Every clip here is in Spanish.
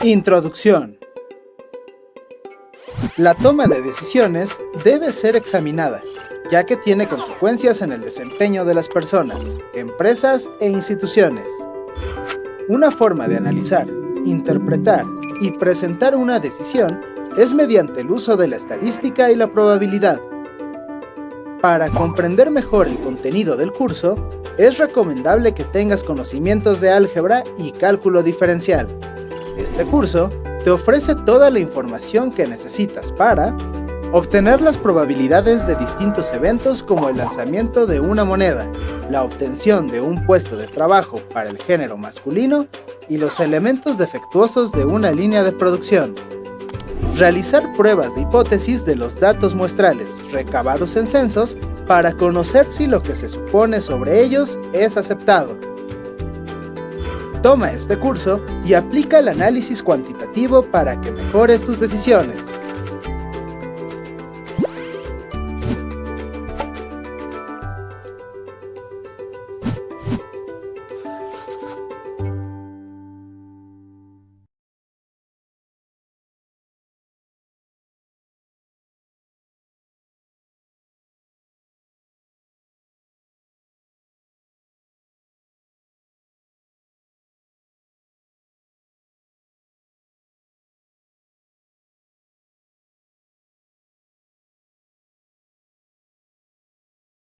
Introducción. La toma de decisiones debe ser examinada, ya que tiene consecuencias en el desempeño de las personas, empresas e instituciones. Una forma de analizar, interpretar y presentar una decisión es mediante el uso de la estadística y la probabilidad. Para comprender mejor el contenido del curso, es recomendable que tengas conocimientos de álgebra y cálculo diferencial. Este curso te ofrece toda la información que necesitas para obtener las probabilidades de distintos eventos como el lanzamiento de una moneda, la obtención de un puesto de trabajo para el género masculino y los elementos defectuosos de una línea de producción. Realizar pruebas de hipótesis de los datos muestrales recabados en censos para conocer si lo que se supone sobre ellos es aceptado. Toma este curso y aplica el análisis cuantitativo para que mejores tus decisiones.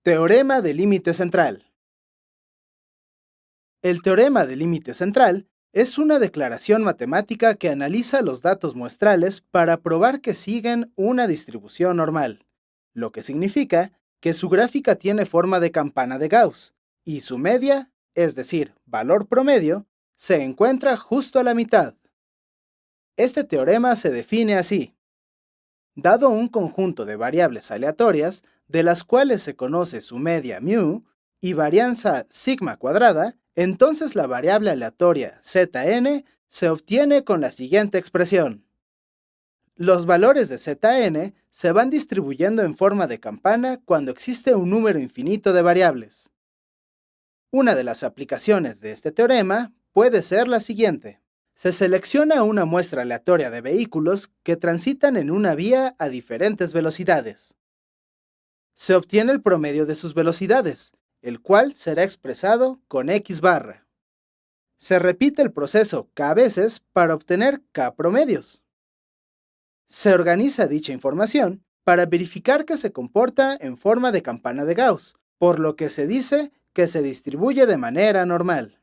Teorema de límite central. El teorema de límite central es una declaración matemática que analiza los datos muestrales para probar que siguen una distribución normal, lo que significa que su gráfica tiene forma de campana de Gauss y su media, es decir, valor promedio, se encuentra justo a la mitad. Este teorema se define así. Dado un conjunto de variables aleatorias, de las cuales se conoce su media mu y varianza sigma cuadrada, entonces la variable aleatoria zn se obtiene con la siguiente expresión. Los valores de zn se van distribuyendo en forma de campana cuando existe un número infinito de variables. Una de las aplicaciones de este teorema puede ser la siguiente. Se selecciona una muestra aleatoria de vehículos que transitan en una vía a diferentes velocidades. Se obtiene el promedio de sus velocidades, el cual será expresado con x barra. Se repite el proceso k veces para obtener k promedios. Se organiza dicha información para verificar que se comporta en forma de campana de Gauss, por lo que se dice que se distribuye de manera normal.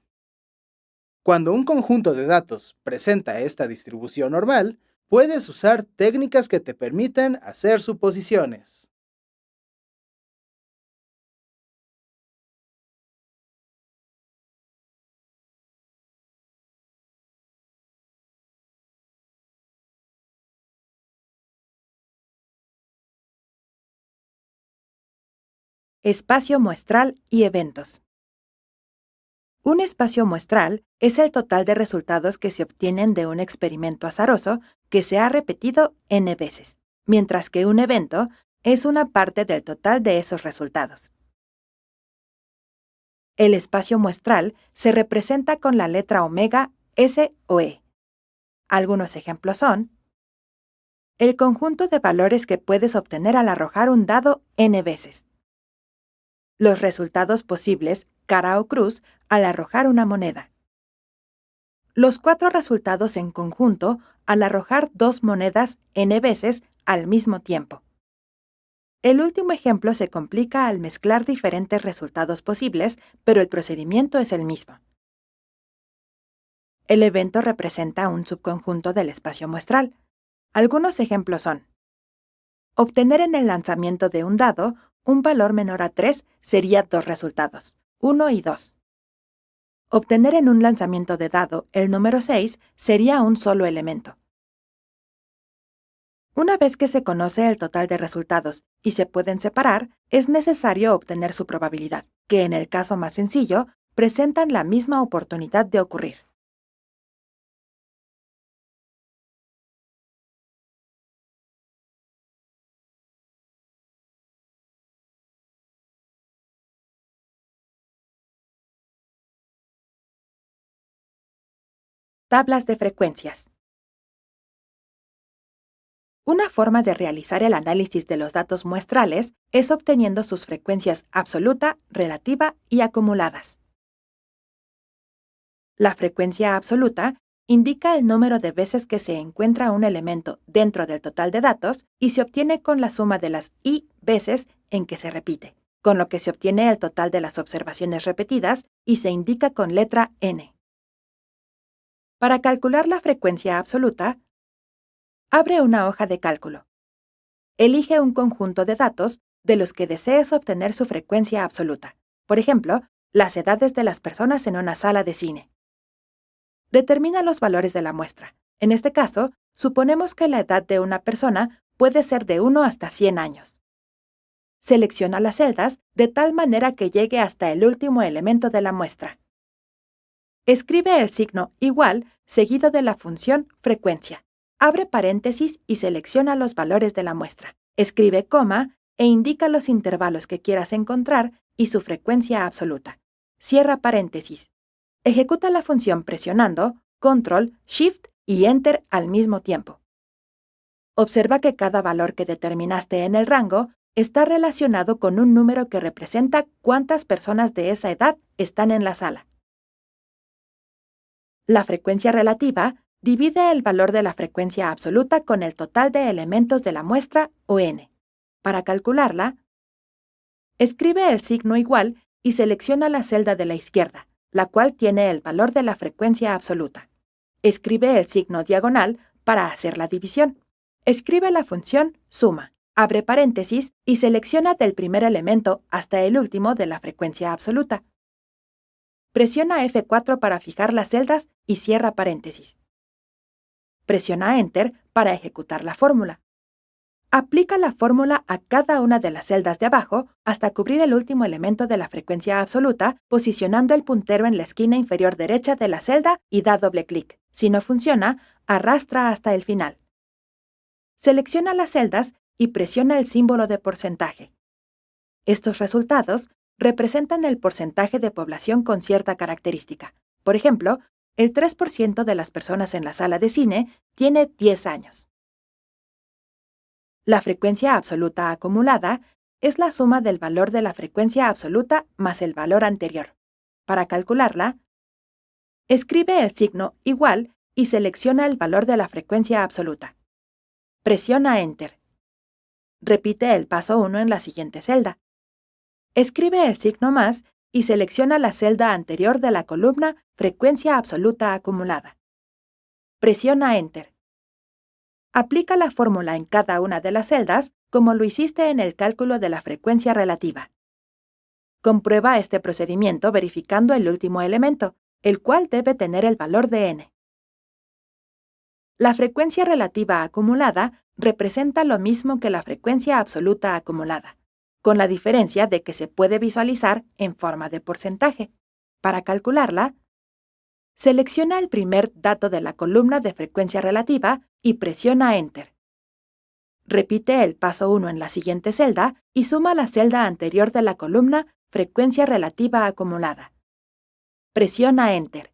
Cuando un conjunto de datos presenta esta distribución normal, puedes usar técnicas que te permiten hacer suposiciones. Espacio muestral y eventos. Un espacio muestral es el total de resultados que se obtienen de un experimento azaroso que se ha repetido n veces, mientras que un evento es una parte del total de esos resultados. El espacio muestral se representa con la letra omega, S o E. Algunos ejemplos son el conjunto de valores que puedes obtener al arrojar un dado n veces. Los resultados posibles, cara o cruz, al arrojar una moneda. Los 4 resultados en conjunto al arrojar 2 monedas n veces al mismo tiempo. El último ejemplo se complica al mezclar diferentes resultados posibles, pero el procedimiento es el mismo. El evento representa un subconjunto del espacio muestral. Algunos ejemplos son: obtener en el lanzamiento de un dado un valor menor a 3 sería 2 resultados, 1 y 2. Obtener en un lanzamiento de dado el número 6 sería un solo elemento. Una vez que se conoce el total de resultados y se pueden separar, es necesario obtener su probabilidad, que en el caso más sencillo, presentan la misma oportunidad de ocurrir. Tablas de frecuencias. Una forma de realizar el análisis de los datos muestrales es obteniendo sus frecuencias absoluta, relativa y acumuladas. La frecuencia absoluta indica el número de veces que se encuentra un elemento dentro del total de datos y se obtiene con la suma de las i veces en que se repite, con lo que se obtiene el total de las observaciones repetidas y se indica con letra n. Para calcular la frecuencia absoluta, abre una hoja de cálculo. Elige un conjunto de datos de los que desees obtener su frecuencia absoluta. Por ejemplo, las edades de las personas en una sala de cine. Determina los valores de la muestra. En este caso, suponemos que la edad de una persona puede ser de 1 hasta 100 años. Selecciona las celdas de tal manera que llegue hasta el último elemento de la muestra. Escribe el signo igual seguido de la función frecuencia. Abre paréntesis y selecciona los valores de la muestra. Escribe coma e indica los intervalos que quieras encontrar y su frecuencia absoluta. Cierra paréntesis. Ejecuta la función presionando Control, Shift y Enter al mismo tiempo. Observa que cada valor que determinaste en el rango está relacionado con un número que representa cuántas personas de esa edad están en la sala. La frecuencia relativa divide el valor de la frecuencia absoluta con el total de elementos de la muestra o n. Para calcularla, escribe el signo igual y selecciona la celda de la izquierda, la cual tiene el valor de la frecuencia absoluta. Escribe el signo diagonal para hacer la división. Escribe la función suma, abre paréntesis y selecciona del primer elemento hasta el último de la frecuencia absoluta. Presiona F4 para fijar las celdas y cierra paréntesis. Presiona Enter para ejecutar la fórmula. Aplica la fórmula a cada una de las celdas de abajo hasta cubrir el último elemento de la frecuencia absoluta, posicionando el puntero en la esquina inferior derecha de la celda y da doble clic. Si no funciona, arrastra hasta el final. Selecciona las celdas y presiona el símbolo de porcentaje. Estos resultados representan el porcentaje de población con cierta característica. Por ejemplo, el 3% de las personas en la sala de cine tiene 10 años. La frecuencia absoluta acumulada es la suma del valor de la frecuencia absoluta más el valor anterior. Para calcularla, escribe el signo igual y selecciona el valor de la frecuencia absoluta. Presiona Enter. Repite el paso 1 en la siguiente celda. Escribe el signo más y selecciona la celda anterior de la columna frecuencia absoluta acumulada. Presiona Enter. Aplica la fórmula en cada una de las celdas como lo hiciste en el cálculo de la frecuencia relativa. Comprueba este procedimiento verificando el último elemento, el cual debe tener el valor de n. La frecuencia relativa acumulada representa lo mismo que la frecuencia absoluta acumulada, con la diferencia de que se puede visualizar en forma de porcentaje. Para calcularla, selecciona el primer dato de la columna de frecuencia relativa y presiona Enter. Repite el paso 1 en la siguiente celda y suma la celda anterior de la columna frecuencia relativa acumulada. Presiona Enter.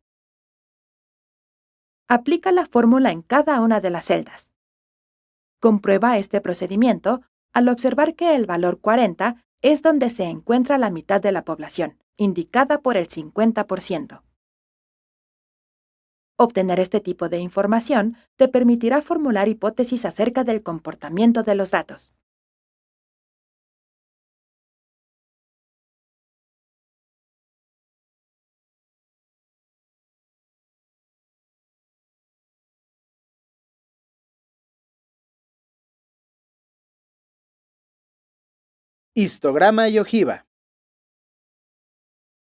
Aplica la fórmula en cada una de las celdas. Comprueba este procedimiento al observar que el valor 40 es donde se encuentra la mitad de la población, indicada por el 50%. Obtener este tipo de información te permitirá formular hipótesis acerca del comportamiento de los datos. Histograma y ojiva.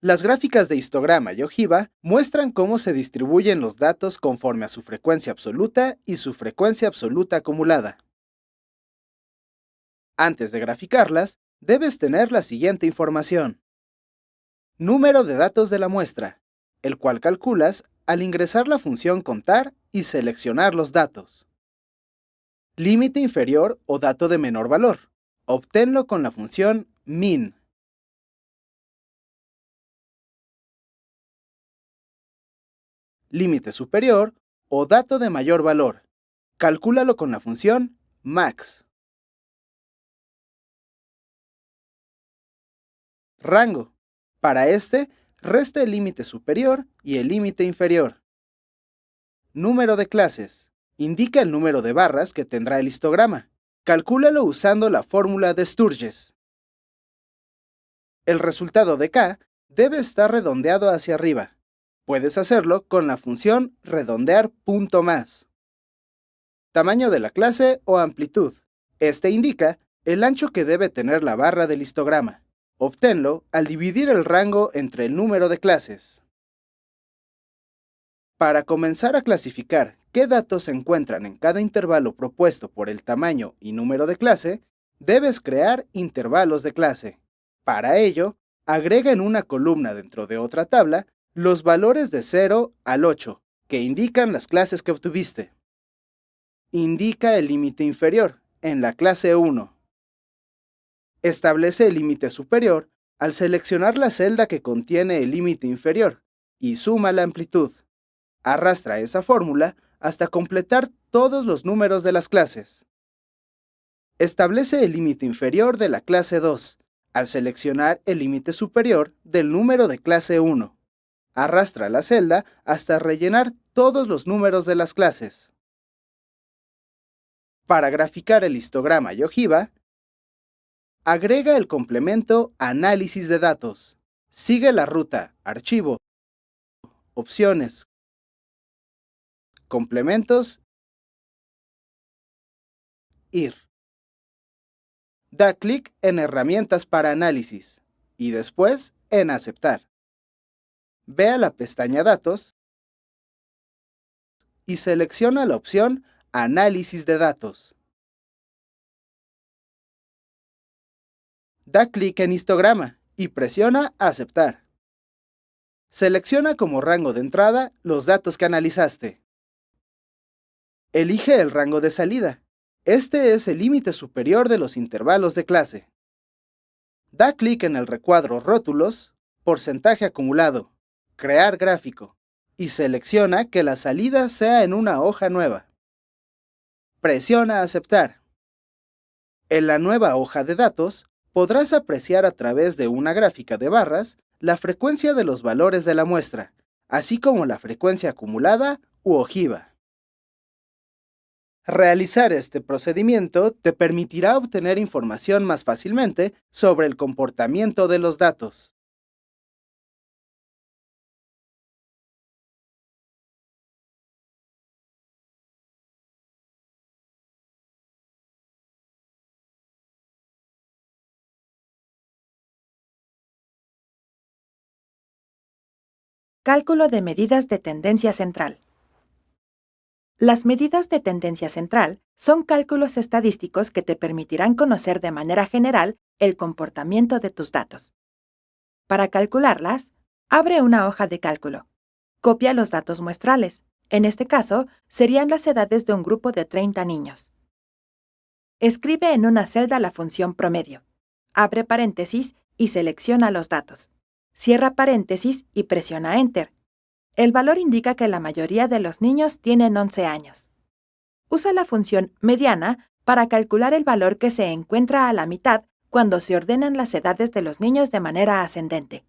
Las gráficas de histograma y ojiva muestran cómo se distribuyen los datos conforme a su frecuencia absoluta y su frecuencia absoluta acumulada. Antes de graficarlas, debes tener la siguiente información. Número de datos de la muestra, el cual calculas al ingresar la función contar y seleccionar los datos. Límite inferior o dato de menor valor. Obténlo con la función min. Límite superior o dato de mayor valor. Calcúlalo con la función max. Rango. Para este, resta el límite superior y el límite inferior. Número de clases. Indica el número de barras que tendrá el histograma. Calcúlalo usando la fórmula de Sturges. El resultado de K debe estar redondeado hacia arriba. Puedes hacerlo con la función redondear punto más. Tamaño de la clase o amplitud. Este indica el ancho que debe tener la barra del histograma. Obténlo al dividir el rango entre el número de clases. Para comenzar a clasificar qué datos se encuentran en cada intervalo propuesto por el tamaño y número de clase, debes crear intervalos de clase. Para ello, agrega en una columna dentro de otra tabla los valores de 0 al 8, que indican las clases que obtuviste. Indica el límite inferior, en la clase 1. Establece el límite superior al seleccionar la celda que contiene el límite inferior y suma la amplitud. Arrastra esa fórmula hasta completar todos los números de las clases. Establece el límite inferior de la clase 2 al seleccionar el límite superior del número de clase 1. Arrastra la celda hasta rellenar todos los números de las clases. Para graficar el histograma y ojiva, agrega el complemento Análisis de datos. Sigue la ruta Archivo, Opciones, Complementos, IR. Da clic en Herramientas para análisis y después en Aceptar. Ve a la pestaña Datos y selecciona la opción Análisis de datos. Da clic en Histograma y presiona Aceptar. Selecciona como rango de entrada los datos que analizaste. Elige el rango de salida. Este es el límite superior de los intervalos de clase. Da clic en el recuadro Rótulos, Porcentaje acumulado, Crear gráfico y selecciona que la salida sea en una hoja nueva. Presiona Aceptar. En la nueva hoja de datos, podrás apreciar a través de una gráfica de barras la frecuencia de los valores de la muestra, así como la frecuencia acumulada u ojiva. Realizar este procedimiento te permitirá obtener información más fácilmente sobre el comportamiento de los datos. Cálculo de medidas de tendencia central. Las medidas de tendencia central son cálculos estadísticos que te permitirán conocer de manera general el comportamiento de tus datos. Para calcularlas, abre una hoja de cálculo. Copia los datos muestrales. En este caso, serían las edades de un grupo de 30 niños. Escribe en una celda la función promedio. Abre paréntesis y selecciona los datos. Cierra paréntesis y presiona Enter. El valor indica que la mayoría de los niños tienen 11 años. Usa la función mediana para calcular el valor que se encuentra a la mitad cuando se ordenan las edades de los niños de manera ascendente.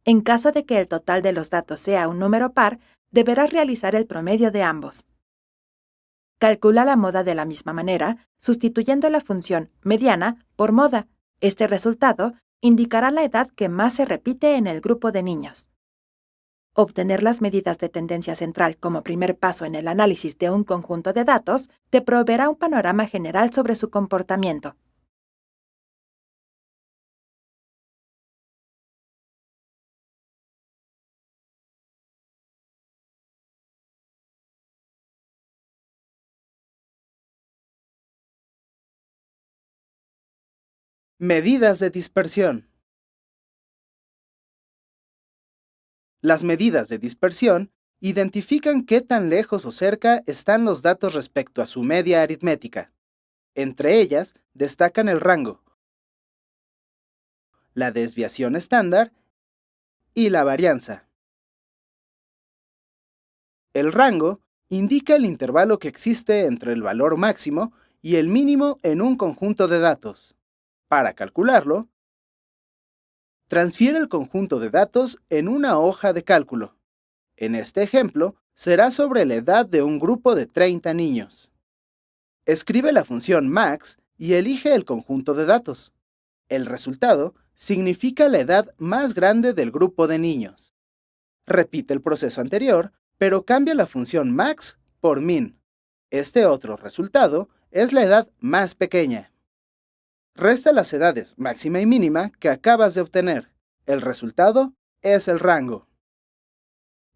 En caso de que el total de los datos sea un número par, deberás realizar el promedio de ambos. Calcula la moda de la misma manera, sustituyendo la función mediana por moda. Este resultado indicará la edad que más se repite en el grupo de niños. Obtener las medidas de tendencia central como primer paso en el análisis de un conjunto de datos te proveerá un panorama general sobre su comportamiento. Medidas de dispersión. Las medidas de dispersión identifican qué tan lejos o cerca están los datos respecto a su media aritmética. Entre ellas destacan el rango, la desviación estándar y la varianza. El rango indica el intervalo que existe entre el valor máximo y el mínimo en un conjunto de datos. Para calcularlo, transfiere el conjunto de datos en una hoja de cálculo. En este ejemplo, será sobre la edad de un grupo de 30 niños. Escribe la función max y elige el conjunto de datos. El resultado significa la edad más grande del grupo de niños. Repite el proceso anterior, pero cambia la función max por min. Este otro resultado es la edad más pequeña. Resta las edades máxima y mínima que acabas de obtener. El resultado es el rango.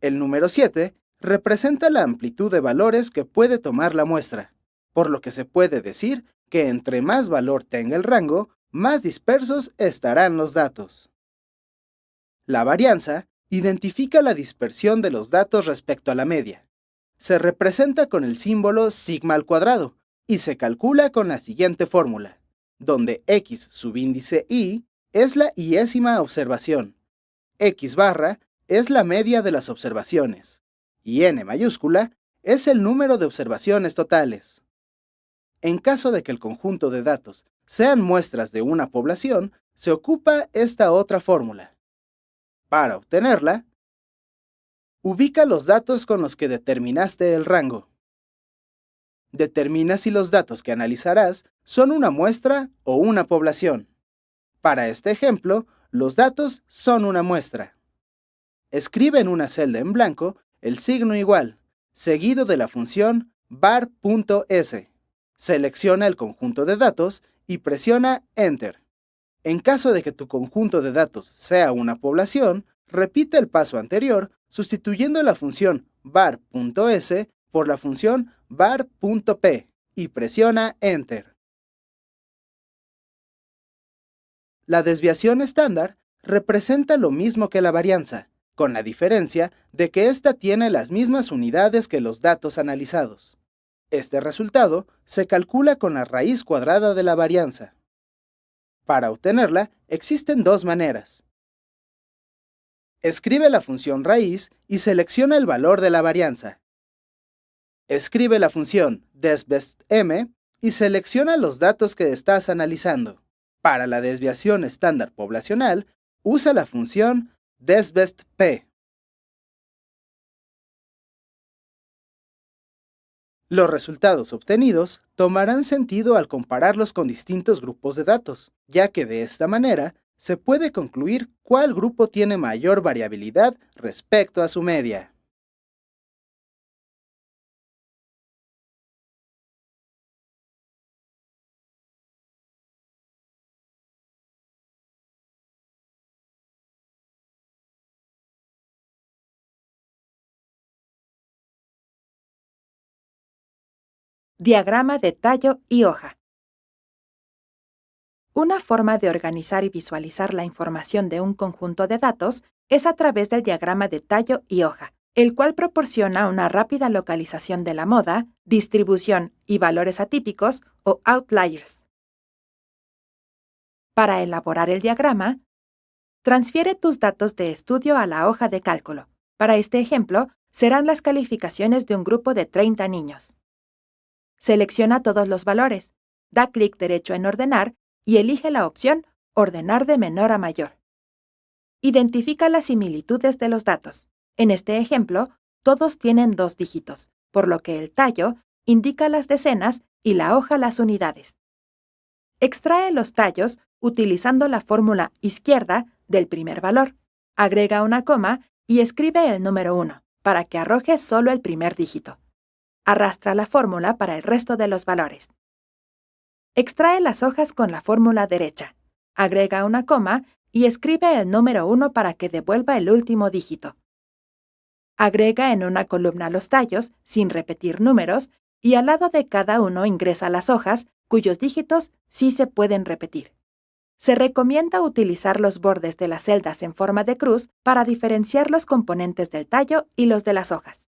El número 7 representa la amplitud de valores que puede tomar la muestra, por lo que se puede decir que entre más valor tenga el rango, más dispersos estarán los datos. La varianza identifica la dispersión de los datos respecto a la media. Se representa con el símbolo sigma al cuadrado y se calcula con la siguiente fórmula, donde x subíndice y es la iésima observación, x barra es la media de las observaciones y n mayúscula es el número de observaciones totales. En caso de que el conjunto de datos sean muestras de una población, se ocupa esta otra fórmula. Para obtenerla, ubica los datos con los que determinaste el rango. Determina si los datos que analizarás son una muestra o una población. Para este ejemplo, los datos son una muestra. Escribe en una celda en blanco el signo igual, seguido de la función var.s. Selecciona el conjunto de datos y presiona Enter. En caso de que tu conjunto de datos sea una población, repite el paso anterior sustituyendo la función var.s por la función var.p y presiona Enter. La desviación estándar representa lo mismo que la varianza, con la diferencia de que ésta tiene las mismas unidades que los datos analizados. Este resultado se calcula con la raíz cuadrada de la varianza. Para obtenerla, existen dos maneras. Escribe la función raíz y selecciona el valor de la varianza. Escribe la función desbestm y selecciona los datos que estás analizando. Para la desviación estándar poblacional, usa la función desbestp. Los resultados obtenidos tomarán sentido al compararlos con distintos grupos de datos, ya que de esta manera se puede concluir cuál grupo tiene mayor variabilidad respecto a su media. Diagrama de tallo y hoja. Una forma de organizar y visualizar la información de un conjunto de datos es a través del diagrama de tallo y hoja, el cual proporciona una rápida localización de la moda, distribución y valores atípicos o outliers. Para elaborar el diagrama, transfiere tus datos de estudio a la hoja de cálculo. Para este ejemplo, serán las calificaciones de un grupo de 30 niños. Selecciona todos los valores, da clic derecho en Ordenar y elige la opción Ordenar de menor a mayor. Identifica las similitudes de los datos. En este ejemplo, todos tienen 2 dígitos, por lo que el tallo indica las decenas y la hoja las unidades. Extrae los tallos utilizando la fórmula izquierda del primer valor. Agrega una coma y escribe el número 1 para que arroje solo el primer dígito. Arrastra la fórmula para el resto de los valores. Extrae las hojas con la fórmula derecha. Agrega una coma y escribe el número 1 para que devuelva el último dígito. Agrega en una columna los tallos, sin repetir números, y al lado de cada uno ingresa las hojas, cuyos dígitos sí se pueden repetir. Se recomienda utilizar los bordes de las celdas en forma de cruz para diferenciar los componentes del tallo y los de las hojas.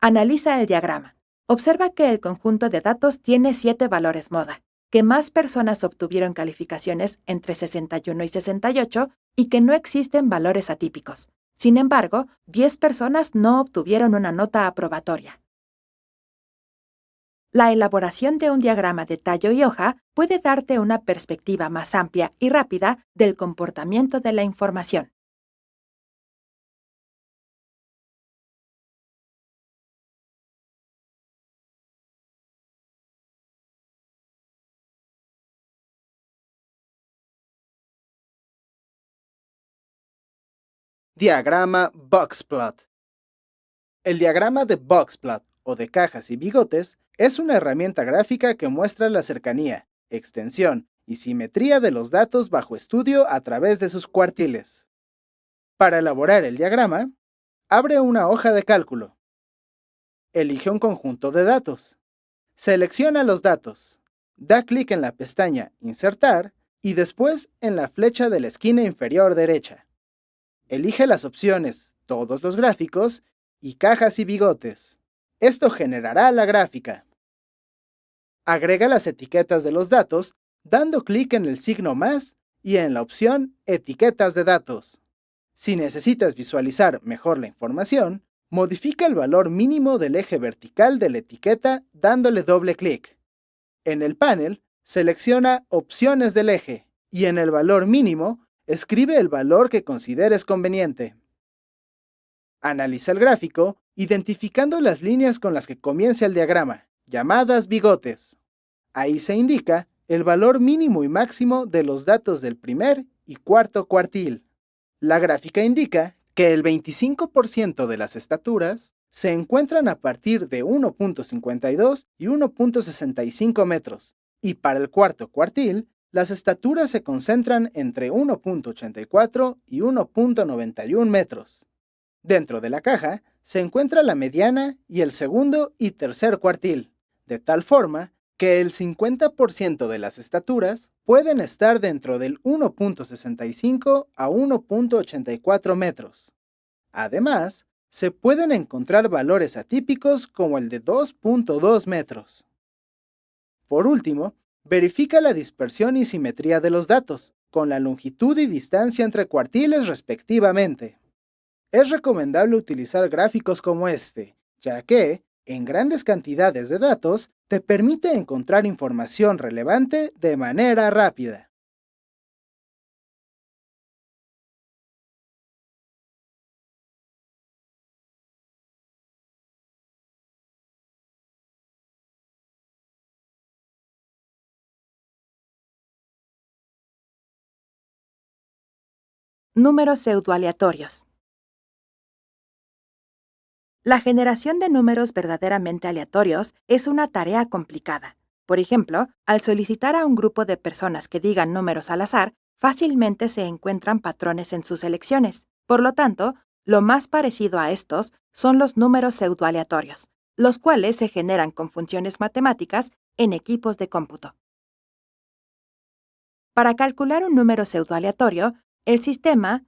Analiza el diagrama. Observa que el conjunto de datos tiene 7 valores moda, que más personas obtuvieron calificaciones entre 61 y 68 y que no existen valores atípicos. Sin embargo, 10 personas no obtuvieron una nota aprobatoria. La elaboración de un diagrama de tallo y hoja puede darte una perspectiva más amplia y rápida del comportamiento de la información. Diagrama Boxplot. El diagrama de Boxplot o de cajas y bigotes es una herramienta gráfica que muestra la cercanía, extensión y simetría de los datos bajo estudio a través de sus cuartiles. Para elaborar el diagrama, abre una hoja de cálculo. Elige un conjunto de datos. Selecciona los datos. Da clic en la pestaña Insertar y después en la flecha de la esquina inferior derecha. Elige las opciones Todos los gráficos y Cajas y bigotes. Esto generará la gráfica. Agrega las etiquetas de los datos dando clic en el signo más y en la opción Etiquetas de datos. Si necesitas visualizar mejor la información, modifica el valor mínimo del eje vertical de la etiqueta dándole doble clic. En el panel, selecciona Opciones del eje y en el valor mínimo, escribe el valor que consideres conveniente. Analiza el gráfico identificando las líneas con las que comienza el diagrama, llamadas bigotes. Ahí se indica el valor mínimo y máximo de los datos del primer y cuarto cuartil. La gráfica indica que el 25% de las estaturas se encuentran a partir de 1.52 y 1.65 metros, y para el cuarto cuartil, las estaturas se concentran entre 1.84 y 1.91 metros. Dentro de la caja se encuentra la mediana y el segundo y tercer cuartil, de tal forma que el 50% de las estaturas pueden estar dentro del 1.65 a 1.84 metros. Además, se pueden encontrar valores atípicos como el de 2.2 metros. Por último, verifica la dispersión y simetría de los datos, con la longitud y distancia entre cuartiles respectivamente. Es recomendable utilizar gráficos como este, ya que, en grandes cantidades de datos, te permite encontrar información relevante de manera rápida. Números pseudoaleatorios. La generación de números verdaderamente aleatorios es una tarea complicada. Por ejemplo, al solicitar a un grupo de personas que digan números al azar, fácilmente se encuentran patrones en sus elecciones. Por lo tanto, lo más parecido a estos son los números pseudoaleatorios, los cuales se generan con funciones matemáticas en equipos de cómputo. Para calcular un número pseudoaleatorio, el sistema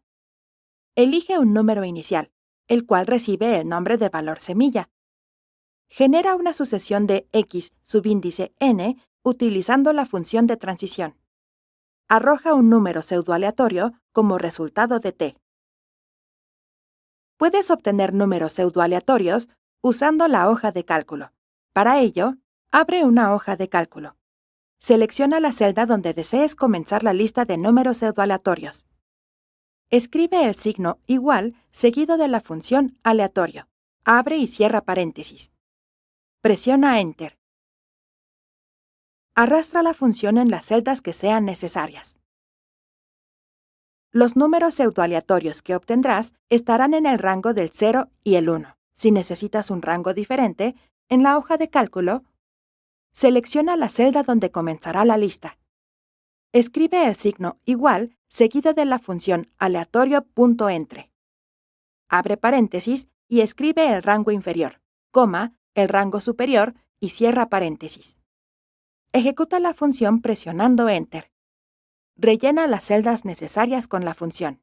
elige un número inicial, el cual recibe el nombre de valor semilla. Genera una sucesión de x subíndice n utilizando la función de transición. Arroja un número pseudoaleatorio como resultado de t. Puedes obtener números pseudoaleatorios usando la hoja de cálculo. Para ello, abre una hoja de cálculo. Selecciona la celda donde desees comenzar la lista de números pseudoaleatorios. Escribe el signo igual seguido de la función aleatorio. Abre y cierra paréntesis. Presiona Enter. Arrastra la función en las celdas que sean necesarias. Los números pseudoaleatorios que obtendrás estarán en el rango del 0 y el 1. Si necesitas un rango diferente, en la hoja de cálculo, selecciona la celda donde comenzará la lista. Escribe el signo igual seguido de la función aleatorio.entre. Abre paréntesis y escribe el rango inferior, coma, el rango superior y cierra paréntesis. Ejecuta la función presionando Enter. Rellena las celdas necesarias con la función.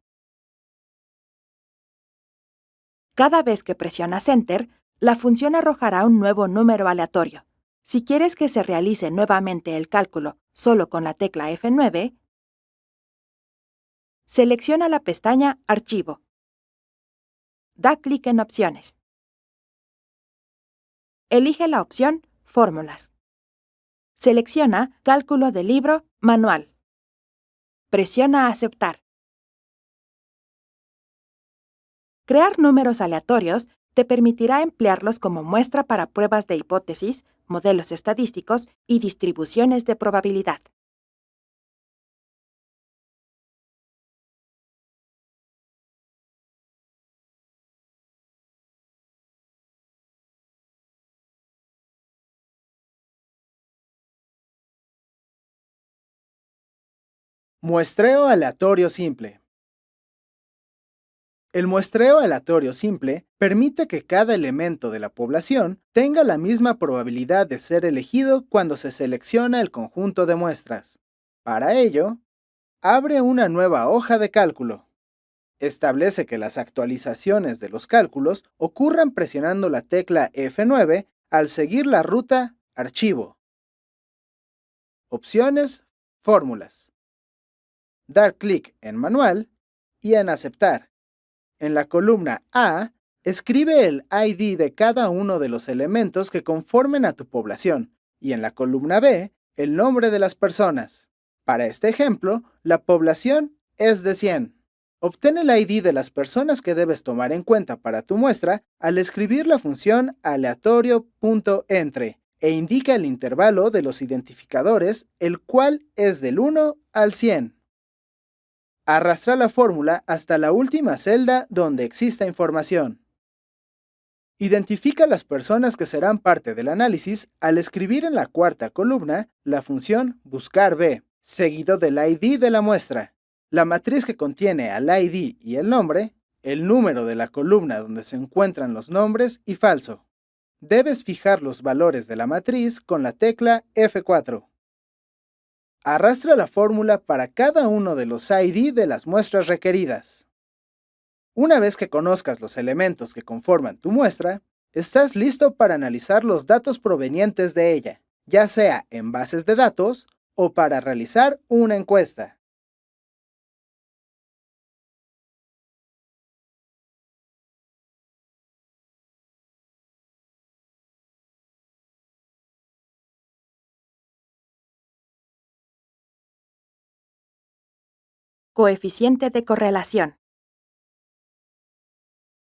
Cada vez que presionas Enter, la función arrojará un nuevo número aleatorio. Si quieres que se realice nuevamente el cálculo solo con la tecla F9, selecciona la pestaña Archivo. Da clic en Opciones. Elige la opción Fórmulas. Selecciona Cálculo de libro, manual. Presiona Aceptar. Crear números aleatorios te permitirá emplearlos como muestra para pruebas de hipótesis, modelos estadísticos y distribuciones de probabilidad. Muestreo aleatorio simple. El muestreo aleatorio simple permite que cada elemento de la población tenga la misma probabilidad de ser elegido cuando se selecciona el conjunto de muestras. Para ello, abre una nueva hoja de cálculo. Establece que las actualizaciones de los cálculos ocurran presionando la tecla F9 al seguir la ruta Archivo. Opciones, Fórmulas. Dar clic en Manual y en Aceptar. En la columna A, escribe el ID de cada uno de los elementos que conformen a tu población y en la columna B, el nombre de las personas. Para este ejemplo, la población es de 100. Obtén el ID de las personas que debes tomar en cuenta para tu muestra al escribir la función aleatorio.entre e indica el intervalo de los identificadores, el cual es del 1 al 100. Arrastra la fórmula hasta la última celda donde exista información. Identifica las personas que serán parte del análisis al escribir en la cuarta columna la función buscar B, seguido del ID de la muestra, la matriz que contiene al ID y el nombre, el número de la columna donde se encuentran los nombres y falso. Debes fijar los valores de la matriz con la tecla F4. Arrastra la fórmula para cada uno de los ID de las muestras requeridas. Una vez que conozcas los elementos que conforman tu muestra, estás listo para analizar los datos provenientes de ella, ya sea en bases de datos o para realizar una encuesta. Coeficiente de correlación.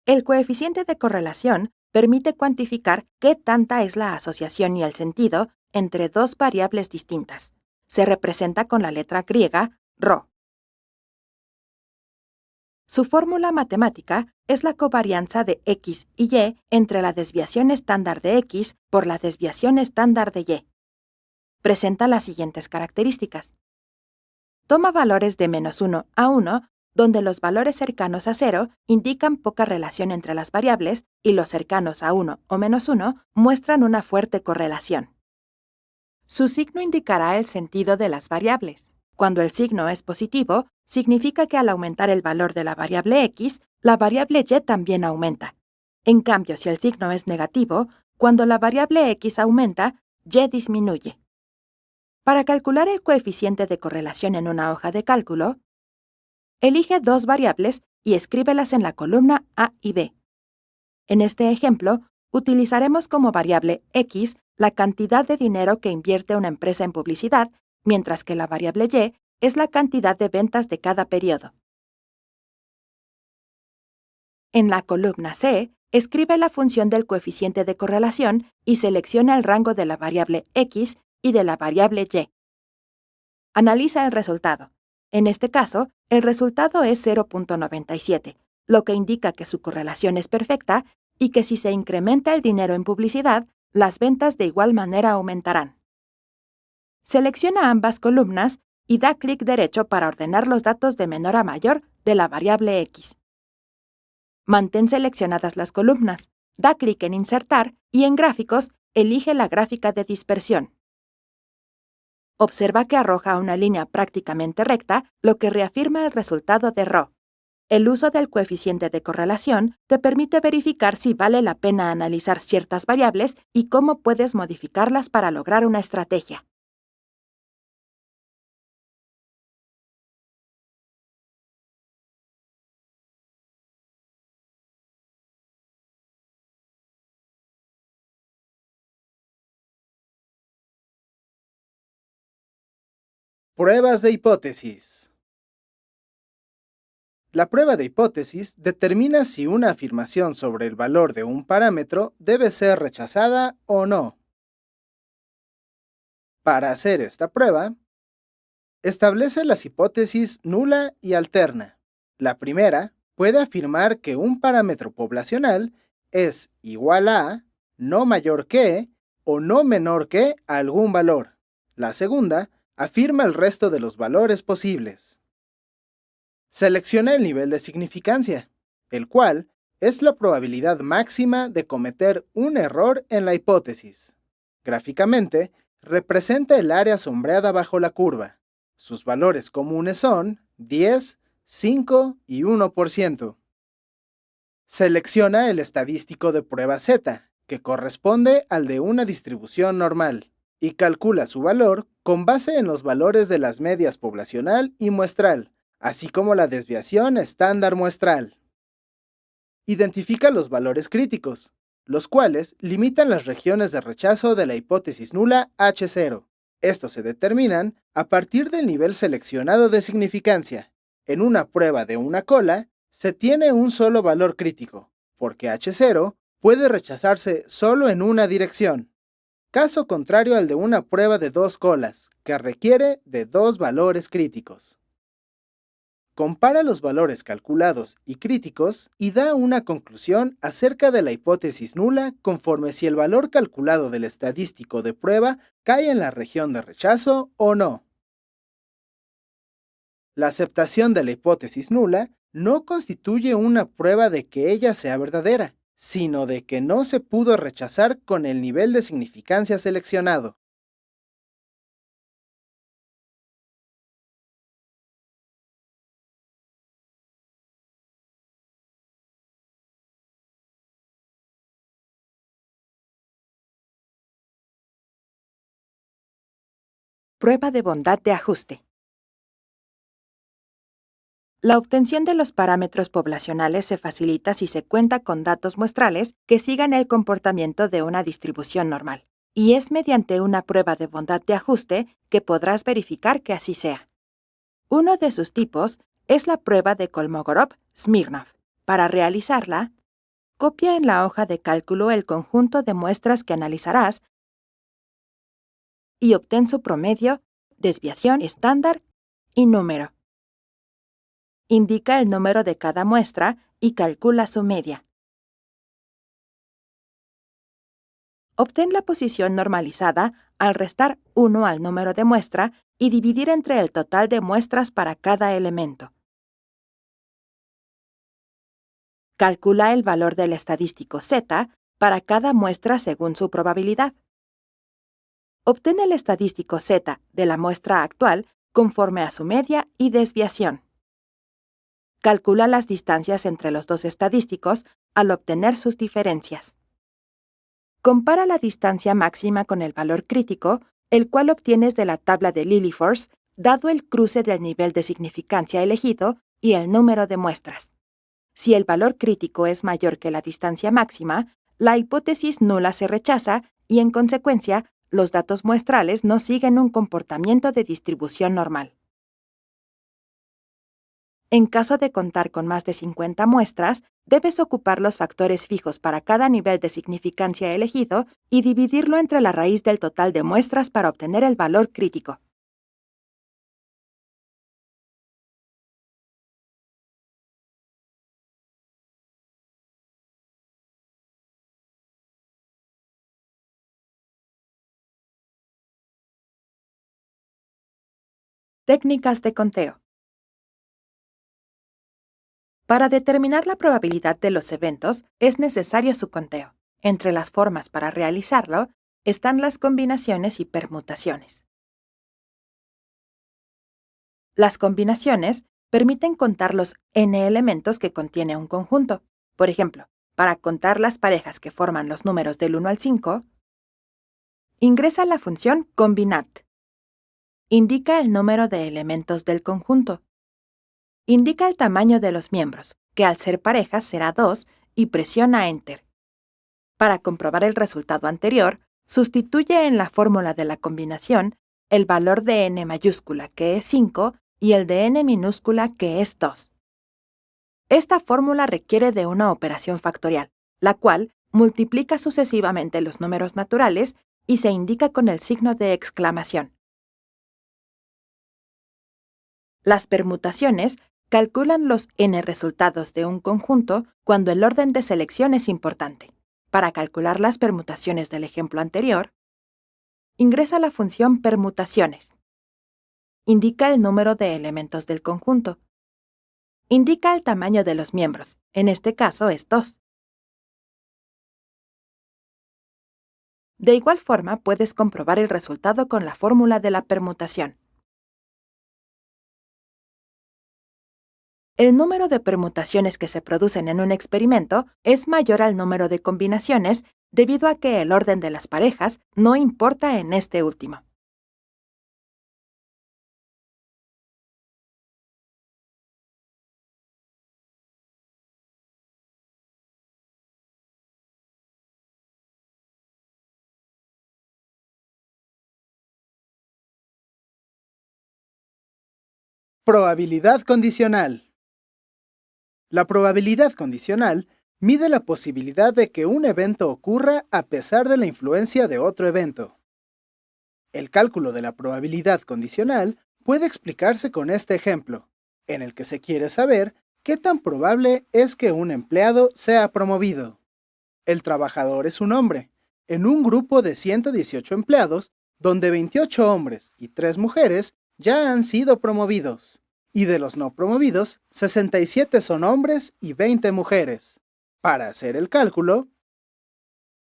El coeficiente de correlación permite cuantificar qué tanta es la asociación y el sentido entre dos variables distintas. Se representa con la letra griega ρ. Su fórmula matemática es la covarianza de x y y entre la desviación estándar de x por la desviación estándar de y. Presenta las siguientes características. Toma valores de -1 a 1, donde los valores cercanos a 0 indican poca relación entre las variables y los cercanos a 1 o -1 muestran una fuerte correlación. Su signo indicará el sentido de las variables. Cuando el signo es positivo, significa que al aumentar el valor de la variable x, la variable y también aumenta. En cambio, si el signo es negativo, cuando la variable x aumenta, y disminuye. Para calcular el coeficiente de correlación en una hoja de cálculo, elige dos variables y escríbelas en la columna A y B. En este ejemplo, utilizaremos como variable x la cantidad de dinero que invierte una empresa en publicidad, mientras que la variable y es la cantidad de ventas de cada periodo. En la columna C, escribe la función del coeficiente de correlación y selecciona el rango de la variable x y de la variable y. Analiza el resultado. En este caso, el resultado es 0.97, lo que indica que su correlación es perfecta y que si se incrementa el dinero en publicidad, las ventas de igual manera aumentarán. Selecciona ambas columnas y da clic derecho para ordenar los datos de menor a mayor de la variable x. Mantén seleccionadas las columnas, da clic en Insertar y en Gráficos, elige la gráfica de dispersión. Observa que arroja una línea prácticamente recta, lo que reafirma el resultado de ρ. El uso del coeficiente de correlación te permite verificar si vale la pena analizar ciertas variables y cómo puedes modificarlas para lograr una estrategia. Pruebas de hipótesis. La prueba de hipótesis determina si una afirmación sobre el valor de un parámetro debe ser rechazada o no. Para hacer esta prueba, establece las hipótesis nula y alterna. La primera puede afirmar que un parámetro poblacional es igual a, no mayor que o no menor que algún valor. La segunda afirma el resto de los valores posibles. Selecciona el nivel de significancia, el cual es la probabilidad máxima de cometer un error en la hipótesis. Gráficamente, representa el área sombreada bajo la curva. Sus valores comunes son 10, 5 y 1%. Selecciona el estadístico de prueba Z, que corresponde al de una distribución normal, y calcula su valor con base en los valores de las medias poblacional y muestral, así como la desviación estándar muestral. Identifica los valores críticos, los cuales limitan las regiones de rechazo de la hipótesis nula H0. Estos se determinan a partir del nivel seleccionado de significancia. En una prueba de una cola, se tiene un solo valor crítico, porque H0 puede rechazarse solo en una dirección. Caso contrario al de una prueba de dos colas, que requiere de dos valores críticos. Compara los valores calculados y críticos y da una conclusión acerca de la hipótesis nula conforme si el valor calculado del estadístico de prueba cae en la región de rechazo o no. La aceptación de la hipótesis nula no constituye una prueba de que ella sea verdadera, sino de que no se pudo rechazar con el nivel de significancia seleccionado. Prueba de bondad de ajuste. La obtención de los parámetros poblacionales se facilita si se cuenta con datos muestrales que sigan el comportamiento de una distribución normal, y es mediante una prueba de bondad de ajuste que podrás verificar que así sea. Uno de sus tipos es la prueba de Kolmogorov-Smirnov. Para realizarla, copia en la hoja de cálculo el conjunto de muestras que analizarás y obtén su promedio, desviación estándar y número. Indica el número de cada muestra y calcula su media. Obtén la posición normalizada al restar 1 al número de muestra y dividir entre el total de muestras para cada elemento. Calcula el valor del estadístico Z para cada muestra según su probabilidad. Obtén el estadístico Z de la muestra actual conforme a su media y desviación. Calcula las distancias entre los dos estadísticos al obtener sus diferencias. Compara la distancia máxima con el valor crítico, el cual obtienes de la tabla de Lilliefors, dado el cruce del nivel de significancia elegido y el número de muestras. Si el valor crítico es mayor que la distancia máxima, la hipótesis nula se rechaza y, en consecuencia, los datos muestrales no siguen un comportamiento de distribución normal. En caso de contar con más de 50 muestras, debes ocupar los factores fijos para cada nivel de significancia elegido y dividirlo entre la raíz del total de muestras para obtener el valor crítico. Técnicas de conteo. Para determinar la probabilidad de los eventos, es necesario su conteo. Entre las formas para realizarlo están las combinaciones y permutaciones. Las combinaciones permiten contar los n elementos que contiene un conjunto. Por ejemplo, para contar las parejas que forman los números del 1 al 5, ingresa la función combinat. Indica el número de elementos del conjunto. Indica el tamaño de los miembros, que al ser parejas será 2, y presiona Enter. Para comprobar el resultado anterior, sustituye en la fórmula de la combinación el valor de n mayúscula, que es 5, y el de n minúscula, que es 2. Esta fórmula requiere de una operación factorial, la cual multiplica sucesivamente los números naturales y se indica con el signo de exclamación. Las permutaciones calculan los n resultados de un conjunto cuando el orden de selección es importante. Para calcular las permutaciones del ejemplo anterior, ingresa la función permutaciones. Indica el número de elementos del conjunto. Indica el tamaño de los miembros, en este caso es 2. De igual forma, puedes comprobar el resultado con la fórmula de la permutación. El número de permutaciones que se producen en un experimento es mayor al número de combinaciones debido a que el orden de las parejas no importa en este último. Probabilidad condicional. La probabilidad condicional mide la posibilidad de que un evento ocurra a pesar de la influencia de otro evento. El cálculo de la probabilidad condicional puede explicarse con este ejemplo, en el que se quiere saber qué tan probable es que un empleado sea promovido. El trabajador es un hombre, en un grupo de 118 empleados, donde 28 hombres y 3 mujeres ya han sido promovidos. Y de los no promovidos, 67 son hombres y 20 mujeres. Para hacer el cálculo,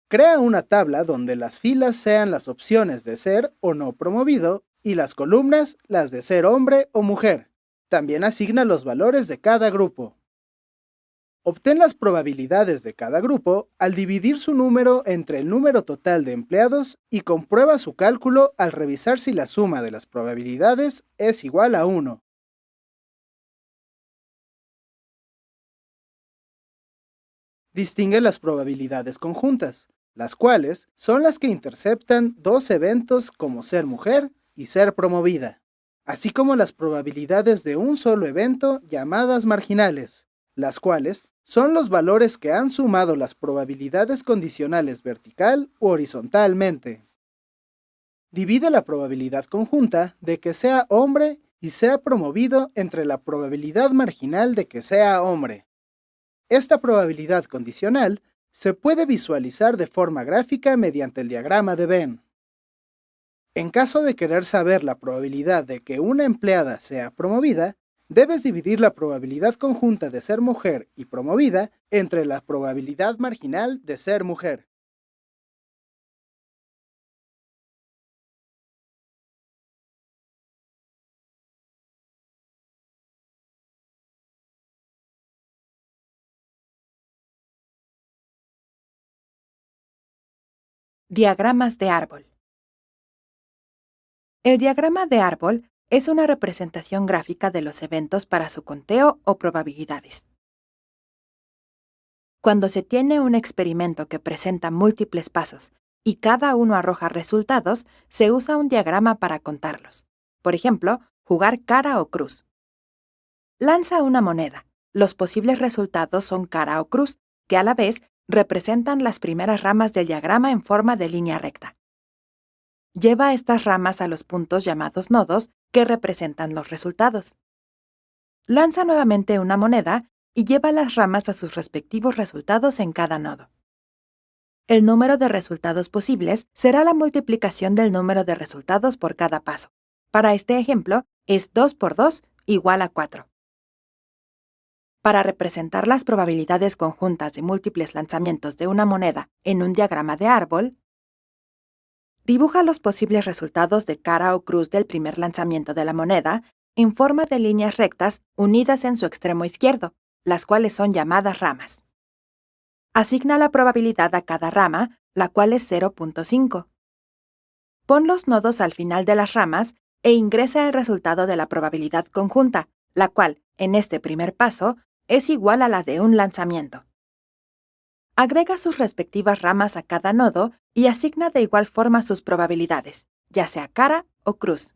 crea una tabla donde las filas sean las opciones de ser o no promovido y las columnas las de ser hombre o mujer. También asigna los valores de cada grupo. Obtén las probabilidades de cada grupo al dividir su número entre el número total de empleados y comprueba su cálculo al revisar si la suma de las probabilidades es igual a 1. Distingue las probabilidades conjuntas, las cuales son las que interceptan dos eventos como ser mujer y ser promovida, así como las probabilidades de un solo evento llamadas marginales, las cuales son los valores que han sumado las probabilidades condicionales vertical u horizontalmente. Divide la probabilidad conjunta de que sea hombre y sea promovido entre la probabilidad marginal de que sea hombre. Esta probabilidad condicional se puede visualizar de forma gráfica mediante el diagrama de Venn. En caso de querer saber la probabilidad de que una empleada sea promovida, debes dividir la probabilidad conjunta de ser mujer y promovida entre la probabilidad marginal de ser mujer. Diagramas de árbol. El diagrama de árbol es una representación gráfica de los eventos para su conteo o probabilidades. Cuando se tiene un experimento que presenta múltiples pasos y cada uno arroja resultados, se usa un diagrama para contarlos. Por ejemplo, jugar cara o cruz. Lanza una moneda. Los posibles resultados son cara o cruz, que a la vez representan las primeras ramas del diagrama en forma de línea recta. Lleva estas ramas a los puntos llamados nodos, que representan los resultados. Lanza nuevamente una moneda y lleva las ramas a sus respectivos resultados en cada nodo. El número de resultados posibles será la multiplicación del número de resultados por cada paso. Para este ejemplo, es 2 por 2 igual a 4. Para representar las probabilidades conjuntas de múltiples lanzamientos de una moneda en un diagrama de árbol, dibuja los posibles resultados de cara o cruz del primer lanzamiento de la moneda en forma de líneas rectas unidas en su extremo izquierdo, las cuales son llamadas ramas. Asigna la probabilidad a cada rama, la cual es 0.5. Pon los nodos al final de las ramas e ingresa el resultado de la probabilidad conjunta, la cual, en este primer paso, es igual a la de un lanzamiento. Agrega sus respectivas ramas a cada nodo y asigna de igual forma sus probabilidades, ya sea cara o cruz.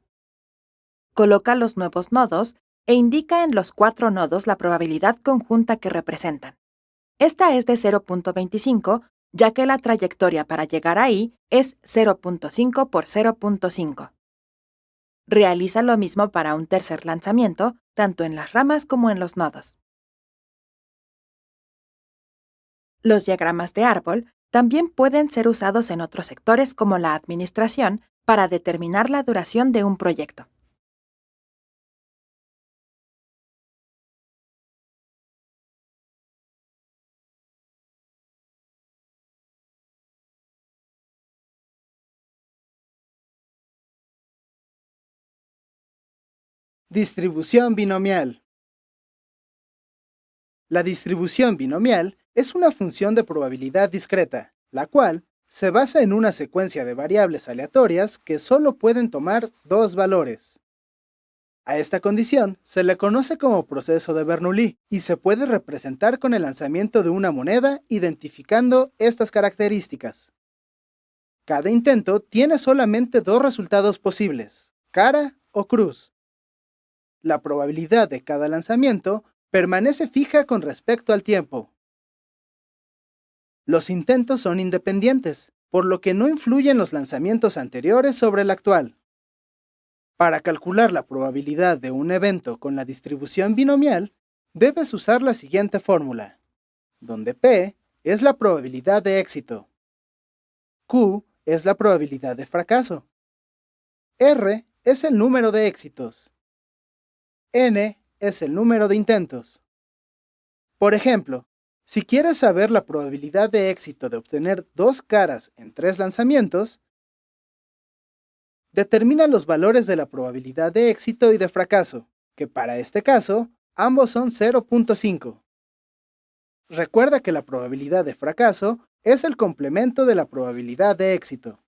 Coloca los nuevos nodos e indica en los 4 nodos la probabilidad conjunta que representan. Esta es de 0.25, ya que la trayectoria para llegar ahí es 0.5 por 0.5. Realiza lo mismo para un tercer lanzamiento, tanto en las ramas como en los nodos. Los diagramas de árbol también pueden ser usados en otros sectores como la administración para determinar la duración de un proyecto. Distribución binomial. La distribución binomial es una función de probabilidad discreta, la cual se basa en una secuencia de variables aleatorias que solo pueden tomar dos valores. A esta condición se le conoce como proceso de Bernoulli y se puede representar con el lanzamiento de una moneda identificando estas características. Cada intento tiene solamente dos resultados posibles, cara o cruz. La probabilidad de cada lanzamiento permanece fija con respecto al tiempo. Los intentos son independientes, por lo que no influyen los lanzamientos anteriores sobre el actual. Para calcular la probabilidad de un evento con la distribución binomial, debes usar la siguiente fórmula, donde P es la probabilidad de éxito, Q es la probabilidad de fracaso, R es el número de éxitos, N es el número de intentos. Por ejemplo, si quieres saber la probabilidad de éxito de obtener dos caras en 3 lanzamientos, determina los valores de la probabilidad de éxito y de fracaso, que para este caso, ambos son 0.5. Recuerda que la probabilidad de fracaso es el complemento de la probabilidad de éxito.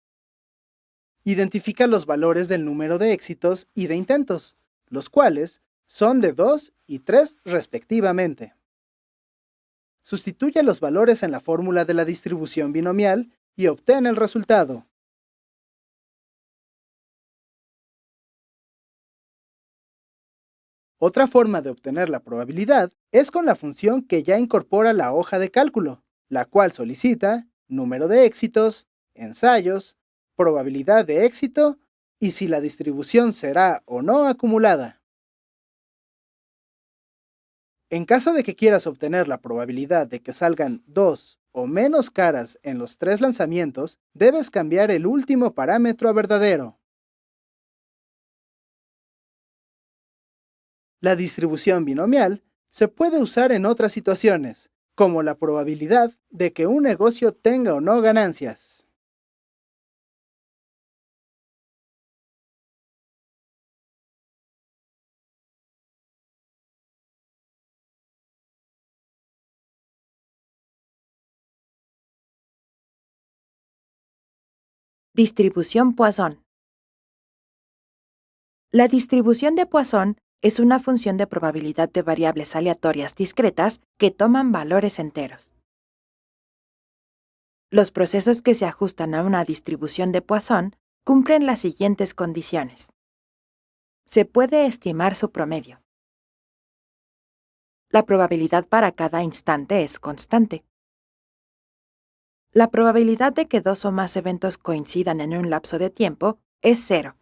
Identifica los valores del número de éxitos y de intentos, los cuales son de 2 y 3 respectivamente. Sustituye los valores en la fórmula de la distribución binomial y obtén el resultado. Otra forma de obtener la probabilidad es con la función que ya incorpora la hoja de cálculo, la cual solicita número de éxitos, ensayos, probabilidad de éxito y si la distribución será o no acumulada. En caso de que quieras obtener la probabilidad de que salgan dos o menos caras en los 3 lanzamientos, debes cambiar el último parámetro a verdadero. La distribución binomial se puede usar en otras situaciones, como la probabilidad de que un negocio tenga o no ganancias. Distribución Poisson. La distribución de Poisson es una función de probabilidad de variables aleatorias discretas que toman valores enteros. Los procesos que se ajustan a una distribución de Poisson cumplen las siguientes condiciones. Se puede estimar su promedio. La probabilidad para cada instante es constante. La probabilidad de que dos o más eventos coincidan en un lapso de tiempo es 0.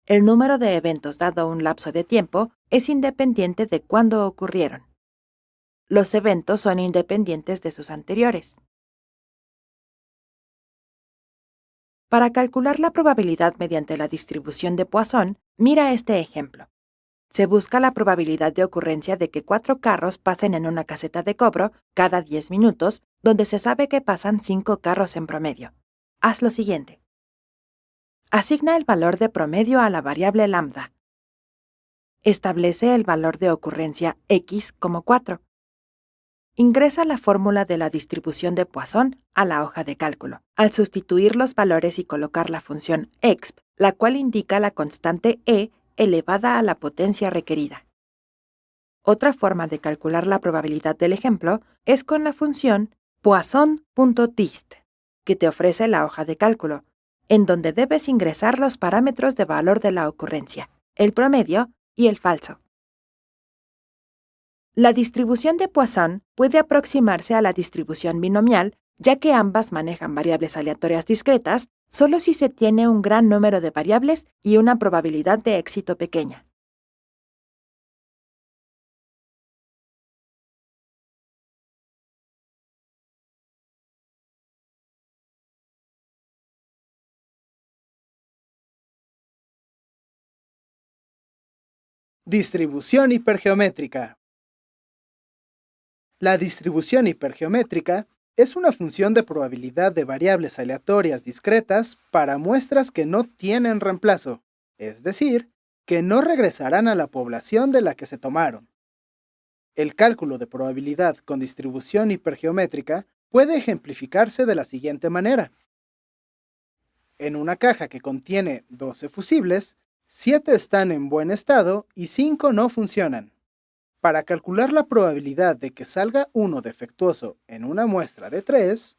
El número de eventos dado un lapso de tiempo es independiente de cuándo ocurrieron. Los eventos son independientes de sus anteriores. Para calcular la probabilidad mediante la distribución de Poisson, mira este ejemplo. Se busca la probabilidad de ocurrencia de que 4 carros pasen en una caseta de cobro cada 10 minutos, donde se sabe que pasan 5 carros en promedio. Haz lo siguiente. Asigna el valor de promedio a la variable lambda. Establece el valor de ocurrencia x como 4. Ingresa la fórmula de la distribución de Poisson a la hoja de cálculo. Al sustituir los valores y colocar la función exp, la cual indica la constante e elevada a la potencia requerida. Otra forma de calcular la probabilidad del ejemplo es con la función poisson.dist, que te ofrece la hoja de cálculo, en donde debes ingresar los parámetros de valor de la ocurrencia, el promedio y el falso. La distribución de Poisson puede aproximarse a la distribución binomial, ya que ambas manejan variables aleatorias discretas solo si se tiene un gran número de variables y una probabilidad de éxito pequeña. Distribución hipergeométrica. La distribución hipergeométrica es una función de probabilidad de variables aleatorias discretas para muestras que no tienen reemplazo, es decir, que no regresarán a la población de la que se tomaron. El cálculo de probabilidad con distribución hipergeométrica puede ejemplificarse de la siguiente manera. En una caja que contiene 12 fusibles, 7 están en buen estado y 5 no funcionan. Para calcular la probabilidad de que salga uno defectuoso en una muestra de 3,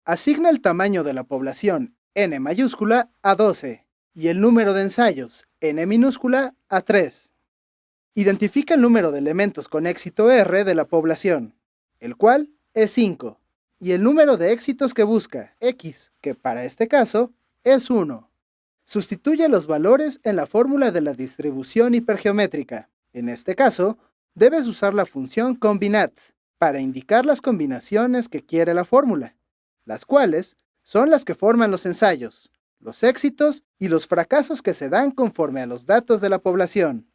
asigna el tamaño de la población n mayúscula a 12 y el número de ensayos n minúscula a 3. Identifica el número de elementos con éxito R de la población, el cual es 5, y el número de éxitos que busca, x, que para este caso es 1. Sustituye los valores en la fórmula de la distribución hipergeométrica. En este caso, debes usar la función combinat para indicar las combinaciones que quiere la fórmula, las cuales son las que forman los ensayos, los éxitos y los fracasos que se dan conforme a los datos de la población.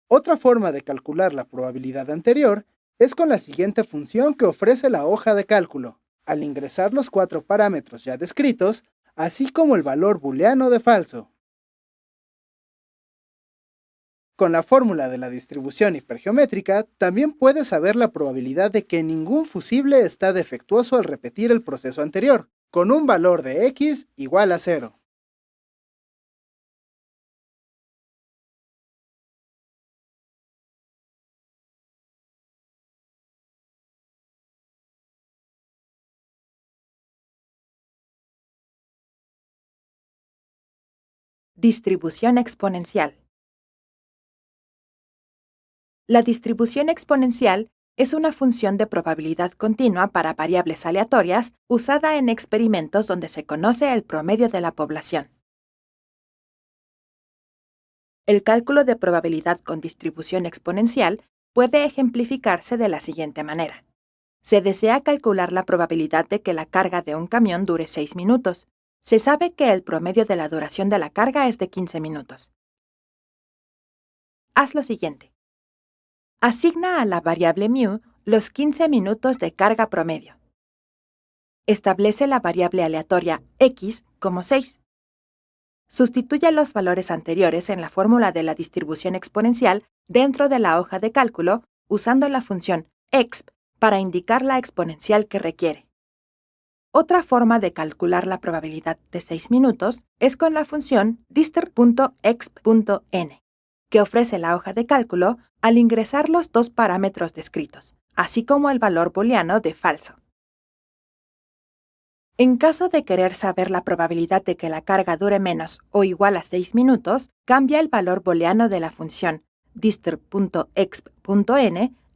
Otra forma de calcular la probabilidad anterior es con la siguiente función que ofrece la hoja de cálculo. Al ingresar los 4 parámetros ya descritos, así como el valor booleano de falso. Con la fórmula de la distribución hipergeométrica, también puedes saber la probabilidad de que ningún fusible está defectuoso al repetir el proceso anterior, con un valor de x igual a 0. Distribución exponencial. La distribución exponencial es una función de probabilidad continua para variables aleatorias usada en experimentos donde se conoce el promedio de la población. El cálculo de probabilidad con distribución exponencial puede ejemplificarse de la siguiente manera. Se desea calcular la probabilidad de que la carga de un camión dure 6 minutos. Se sabe que el promedio de la duración de la carga es de 15 minutos. Haz lo siguiente. Asigna a la variable μ los 15 minutos de carga promedio. Establece la variable aleatoria x como 6. Sustituye los valores anteriores en la fórmula de la distribución exponencial dentro de la hoja de cálculo usando la función exp para indicar la exponencial que requiere. Otra forma de calcular la probabilidad de 6 minutos es con la función distr.exp.n, que ofrece la hoja de cálculo al ingresar los 2 parámetros descritos, así como el valor booleano de falso. En caso de querer saber la probabilidad de que la carga dure menos o igual a 6 minutos, cambia el valor booleano de la función distr.exp.n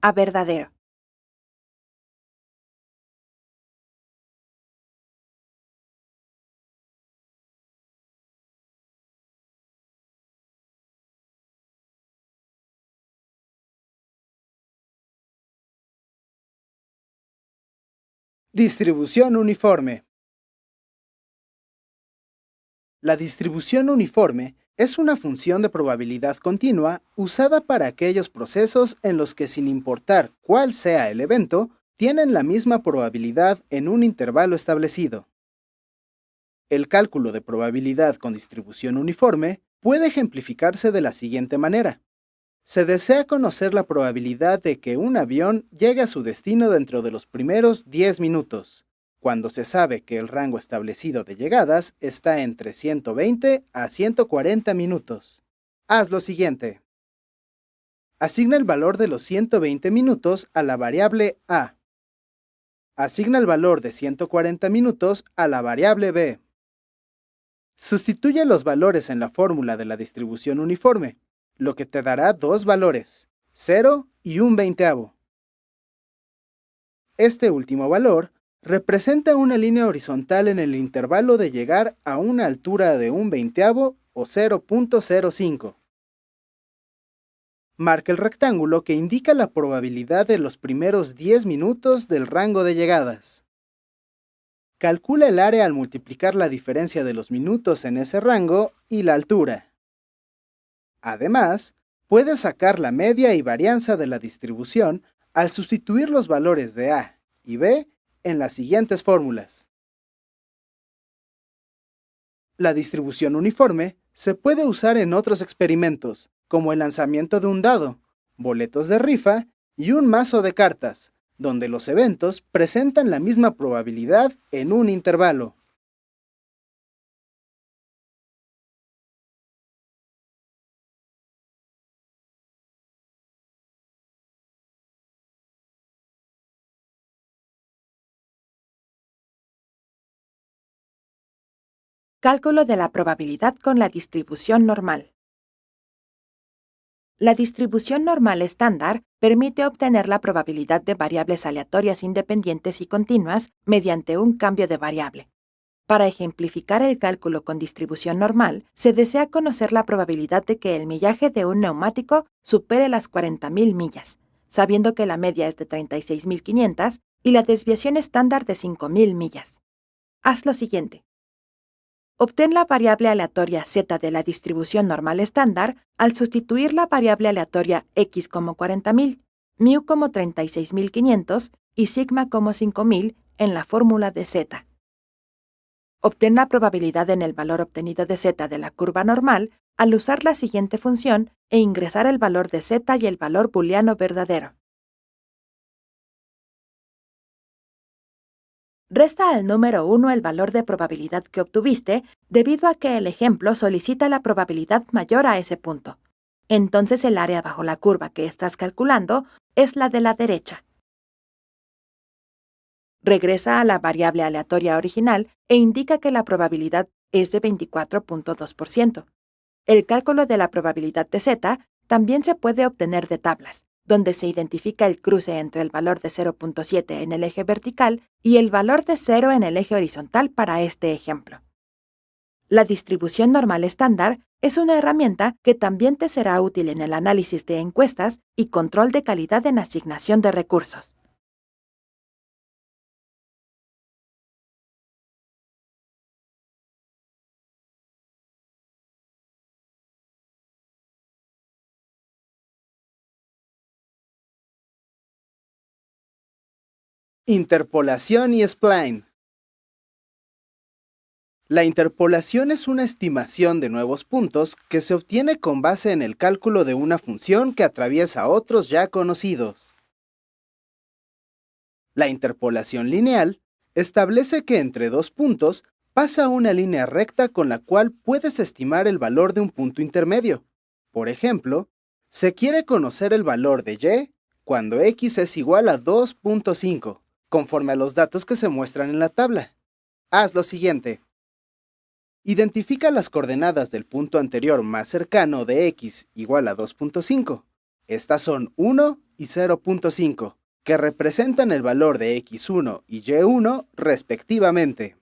a verdadero. Distribución uniforme. La distribución uniforme es una función de probabilidad continua usada para aquellos procesos en los que, sin importar cuál sea el evento, tienen la misma probabilidad en un intervalo establecido. El cálculo de probabilidad con distribución uniforme puede ejemplificarse de la siguiente manera. Se desea conocer la probabilidad de que un avión llegue a su destino dentro de los primeros 10 minutos, cuando se sabe que el rango establecido de llegadas está entre 120 a 140 minutos. Haz lo siguiente. Asigna el valor de los 120 minutos a la variable a. Asigna el valor de 140 minutos a la variable b. Sustituye los valores en la fórmula de la distribución uniforme, lo que te dará dos valores, 0 y un veintavo. Este último valor representa una línea horizontal en el intervalo de llegar a una altura de un veinteavo o 0.05. Marca el rectángulo que indica la probabilidad de los primeros 10 minutos del rango de llegadas. Calcula el área al multiplicar la diferencia de los minutos en ese rango y la altura. Además, puedes sacar la media y varianza de la distribución al sustituir los valores de A y B en las siguientes fórmulas. La distribución uniforme se puede usar en otros experimentos, como el lanzamiento de un dado, boletos de rifa y un mazo de cartas, donde los eventos presentan la misma probabilidad en un intervalo. Cálculo de la probabilidad con la distribución normal. La distribución normal estándar permite obtener la probabilidad de variables aleatorias independientes y continuas mediante un cambio de variable. Para ejemplificar el cálculo con distribución normal, se desea conocer la probabilidad de que el millaje de un neumático supere las 40.000 millas, sabiendo que la media es de 36.500 y la desviación estándar de 5.000 millas. Haz lo siguiente. Obtén la variable aleatoria z de la distribución normal estándar al sustituir la variable aleatoria x como 40.000, mu como 36.500 y sigma como 5.000 en la fórmula de z. Obtén la probabilidad en el valor obtenido de z de la curva normal al usar la siguiente función e ingresar el valor de z y el valor booleano verdadero. Resta al número 1 el valor de probabilidad que obtuviste debido a que el ejemplo solicita la probabilidad mayor a ese punto. Entonces el área bajo la curva que estás calculando es la de la derecha. Regresa a la variable aleatoria original e indica que la probabilidad es de 24.2%. El cálculo de la probabilidad de z también se puede obtener de tablas, donde se identifica el cruce entre el valor de 0.7 en el eje vertical y el valor de 0 en el eje horizontal para este ejemplo. La distribución normal estándar es una herramienta que también te será útil en el análisis de encuestas y control de calidad en asignación de recursos. Interpolación y spline. La interpolación es una estimación de nuevos puntos que se obtiene con base en el cálculo de una función que atraviesa otros ya conocidos. La interpolación lineal establece que entre dos puntos pasa una línea recta con la cual puedes estimar el valor de un punto intermedio. Por ejemplo, se quiere conocer el valor de y cuando x es igual a 2.5, conforme a los datos que se muestran en la tabla. Haz lo siguiente. Identifica las coordenadas del punto anterior más cercano de x igual a 2.5. Estas son 1 y 0.5, que representan el valor de x1 y y1 respectivamente.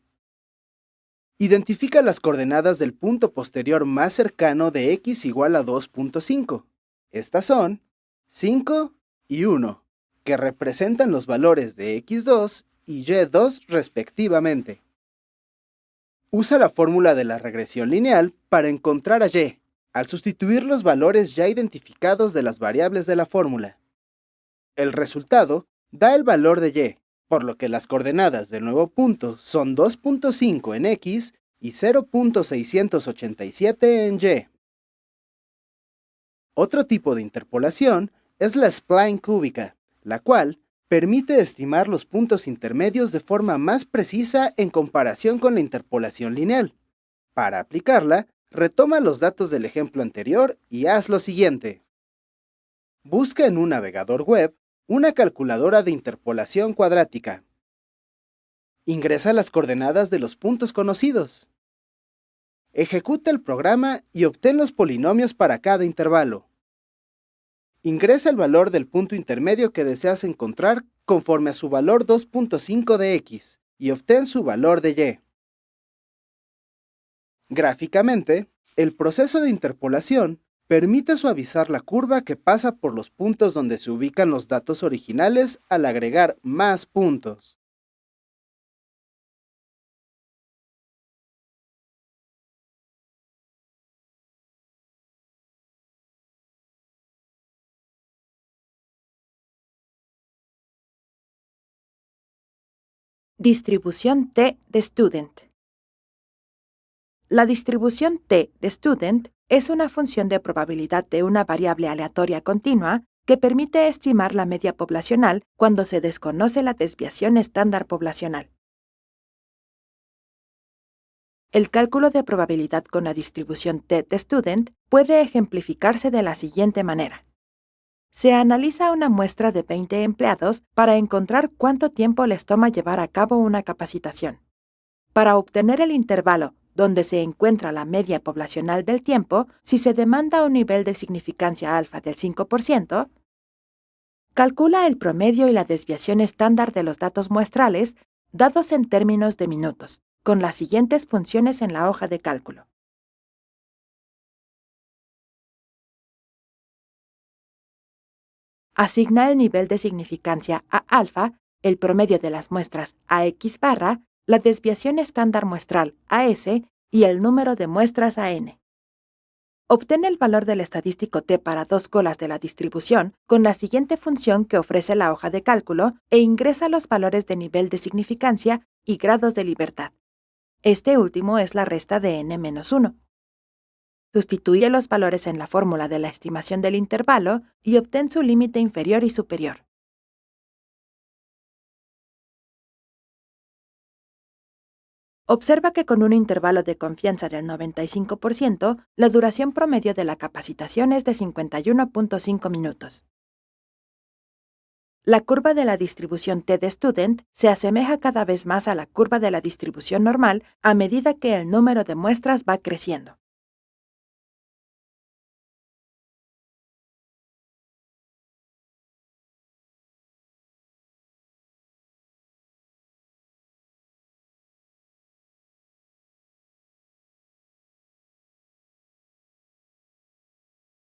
Identifica las coordenadas del punto posterior más cercano de x igual a 2.5. Estas son 5 y 1, que representan los valores de x2 y y2 respectivamente. Usa la fórmula de la regresión lineal para encontrar a y, al sustituir los valores ya identificados de las variables de la fórmula. El resultado da el valor de y, por lo que las coordenadas del nuevo punto son 2.5 en x y 0.687 en y. Otro tipo de interpolación es la spline cúbica, la cual permite estimar los puntos intermedios de forma más precisa en comparación con la interpolación lineal. Para aplicarla, retoma los datos del ejemplo anterior y haz lo siguiente. Busca en un navegador web una calculadora de interpolación cuadrática. Ingresa las coordenadas de los puntos conocidos. Ejecuta el programa y obtén los polinomios para cada intervalo. Ingresa el valor del punto intermedio que deseas encontrar conforme a su valor 2.5 de x y obtén su valor de y. Gráficamente, el proceso de interpolación permite suavizar la curva que pasa por los puntos donde se ubican los datos originales al agregar más puntos. Distribución T de Student. La distribución T de Student es una función de probabilidad de una variable aleatoria continua que permite estimar la media poblacional cuando se desconoce la desviación estándar poblacional. El cálculo de probabilidad con la distribución T de Student puede ejemplificarse de la siguiente manera. Se analiza una muestra de 20 empleados para encontrar cuánto tiempo les toma llevar a cabo una capacitación. Para obtener el intervalo donde se encuentra la media poblacional del tiempo, si se demanda un nivel de significancia alfa del 5%, calcula el promedio y la desviación estándar de los datos muestrales dados en términos de minutos, con las siguientes funciones en la hoja de cálculo. Asigna el nivel de significancia a alfa, el promedio de las muestras a x barra, la desviación estándar muestral a s y el número de muestras a n. Obtén el valor del estadístico t para dos colas de la distribución con la siguiente función que ofrece la hoja de cálculo e ingresa los valores de nivel de significancia y grados de libertad. Este último es la resta de n-1. Sustituye los valores en la fórmula de la estimación del intervalo y obtén su límite inferior y superior. Observa que con un intervalo de confianza del 95%, la duración promedio de la capacitación es de 51.5 minutos. La curva de la distribución T de Student se asemeja cada vez más a la curva de la distribución normal a medida que el número de muestras va creciendo.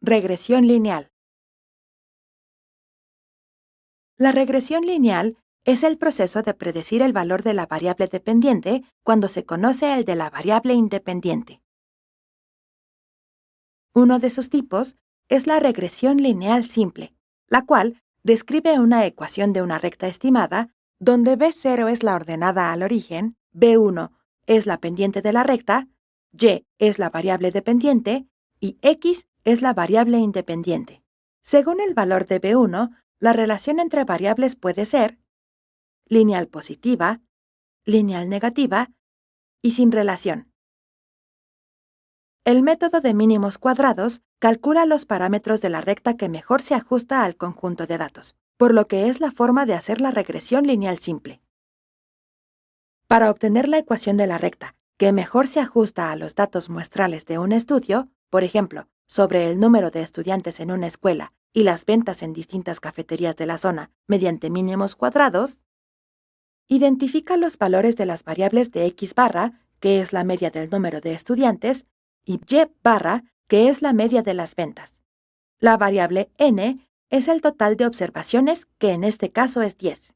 Regresión lineal. La regresión lineal es el proceso de predecir el valor de la variable dependiente cuando se conoce el de la variable independiente. Uno de sus tipos es la regresión lineal simple, la cual describe una ecuación de una recta estimada donde B0 es la ordenada al origen, B1 es la pendiente de la recta, Y es la variable dependiente y X es la variable independiente. Según el valor de B1, la relación entre variables puede ser lineal positiva, lineal negativa y sin relación. El método de mínimos cuadrados calcula los parámetros de la recta que mejor se ajusta al conjunto de datos, por lo que es la forma de hacer la regresión lineal simple. Para obtener la ecuación de la recta que mejor se ajusta a los datos muestrales de un estudio, por ejemplo, sobre el número de estudiantes en una escuela y las ventas en distintas cafeterías de la zona mediante mínimos cuadrados, identifica los valores de las variables de x barra, que es la media del número de estudiantes, y y barra, que es la media de las ventas. La variable n es el total de observaciones, que en este caso es 10.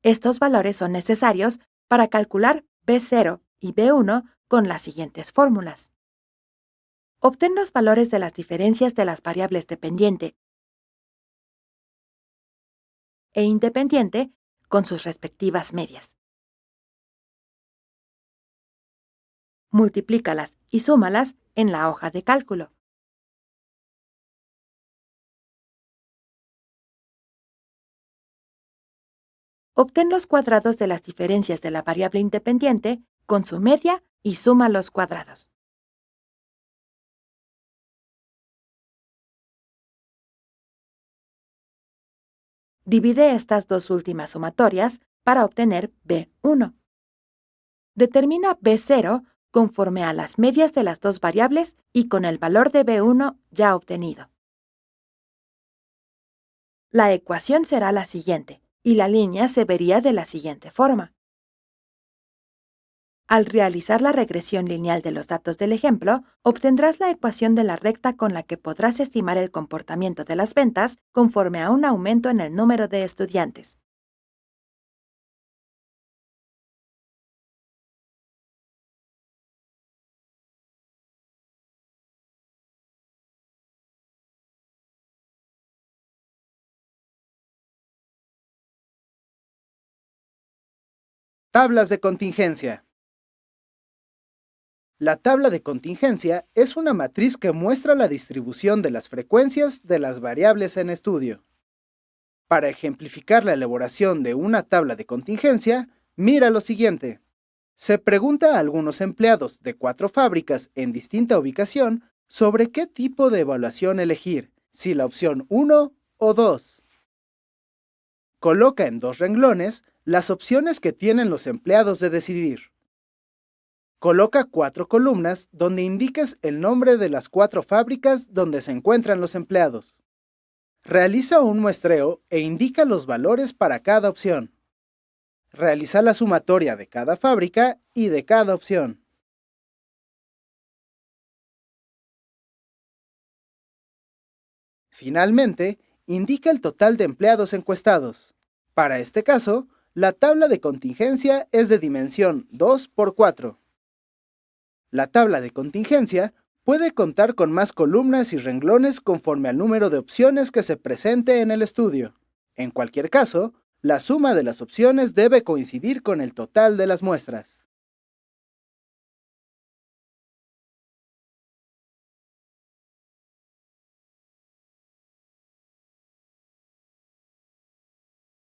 Estos valores son necesarios para calcular B0 y B1 con las siguientes fórmulas. Obtén los valores de las diferencias de las variables dependiente e independiente con sus respectivas medias. Multiplícalas y súmalas en la hoja de cálculo. Obtén los cuadrados de las diferencias de la variable independiente con su media y suma los cuadrados. Divide estas dos últimas sumatorias para obtener B1. Determina B0 conforme a las medias de las dos variables y con el valor de B1 ya obtenido. La ecuación será la siguiente, y la línea se vería de la siguiente forma. Al realizar la regresión lineal de los datos del ejemplo, obtendrás la ecuación de la recta con la que podrás estimar el comportamiento de las ventas conforme a un aumento en el número de estudiantes. Tablas de contingencia. La tabla de contingencia es una matriz que muestra la distribución de las frecuencias de las variables en estudio. Para ejemplificar la elaboración de una tabla de contingencia, mira lo siguiente. Se pregunta a algunos empleados de 4 fábricas en distinta ubicación sobre qué tipo de evaluación elegir, si la opción 1 o 2. Coloca en 2 renglones las opciones que tienen los empleados de decidir. Coloca 4 columnas donde indiques el nombre de las 4 fábricas donde se encuentran los empleados. Realiza un muestreo e indica los valores para cada opción. Realiza la sumatoria de cada fábrica y de cada opción. Finalmente, indica el total de empleados encuestados. Para este caso, la tabla de contingencia es de dimensión 2 por 4. La tabla de contingencia puede contar con más columnas y renglones conforme al número de opciones que se presente en el estudio. En cualquier caso, la suma de las opciones debe coincidir con el total de las muestras.